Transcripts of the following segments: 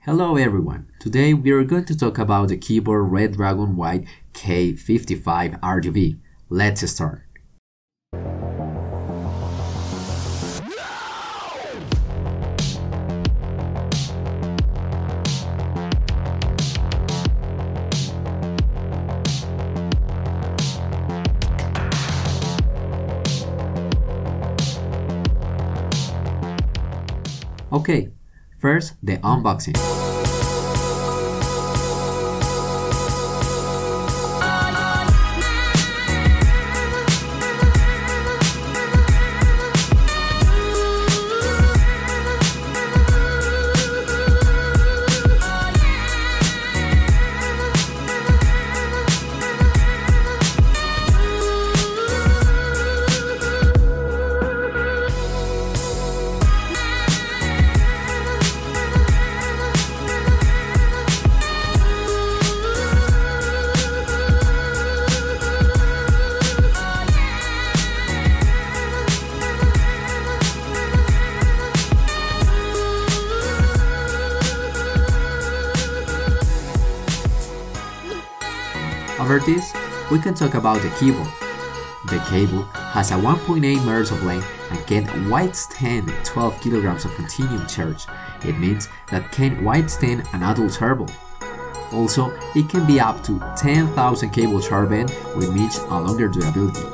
Hello everyone, today we are going to talk about the keyboard Redragon K552 RGB. Let's start. Okay, first the unboxing. Over this, we can talk about the keyboard. The cable has a 1.8 meters of length and can withstand 12 kilograms of continuum charge. It means that can withstand an adult turbo. Also, it can be up to 10,000 cable charge band with much a longer durability.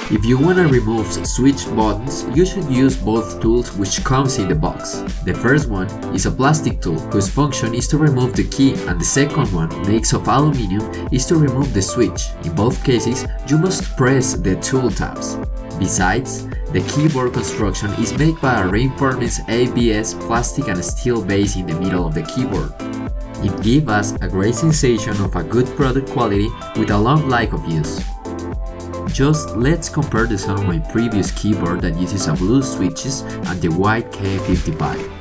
If you want to remove switch buttons, you should use both tools which comes in the box. The first one is a plastic tool whose function is to remove the key, and the second one, made of aluminum, is to remove the switch. In both cases, you must press the tool tabs. Besides, the keyboard construction is made by a reinforced ABS plastic and steel base in the middle of the keyboard. It gives us a great sensation of a good product quality with a long life of use. Just let's compare the sound of my previous keyboard that uses a blue switches and the white K552.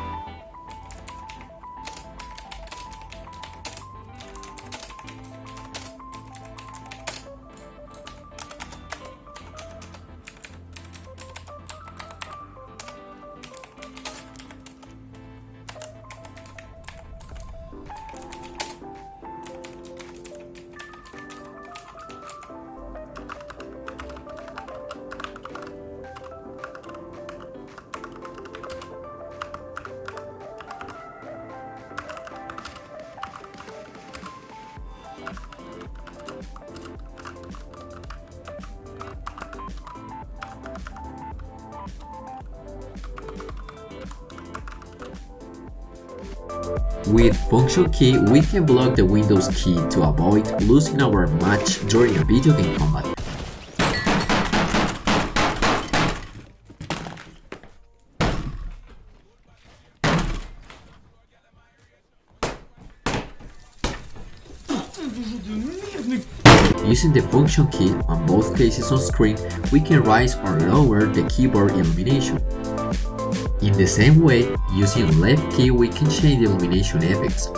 With function key, we can block the Windows key to avoid losing our match during a video game combat. Using the function key on both cases on screen, we can raise or lower the keyboard illumination. In the same way, using left key we can change the illumination effects,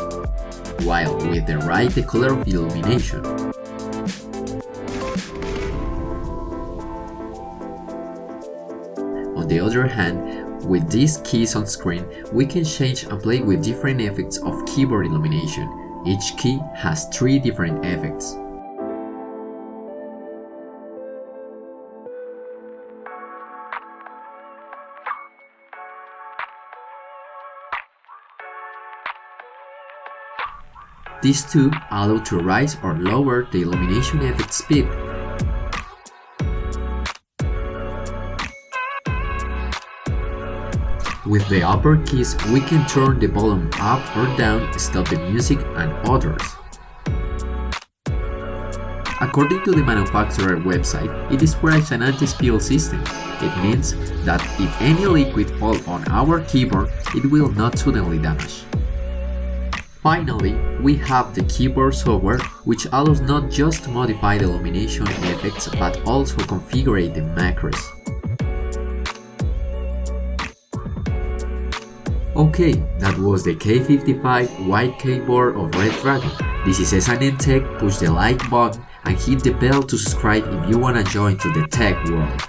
while with the right the color of the illumination. On the other hand, with these keys on screen, we can change and play with different effects of keyboard illumination. Each key has 3 different effects. These two allow to raise or lower the illumination effect speed. With the upper keys, we can turn the volume up or down, stop the music, and others. According to the manufacturer website, it describes an anti-spill system. It means that if any liquid falls on our keyboard, it will not suddenly damage. Finally, we have the keyboard software, which allows not just to modify the illumination effects but also configure the macros. Okay, that was the K55 white keyboard of Redragon. This is N&S-Tech. Push the like button and hit the bell to subscribe if you wanna join to the tech world.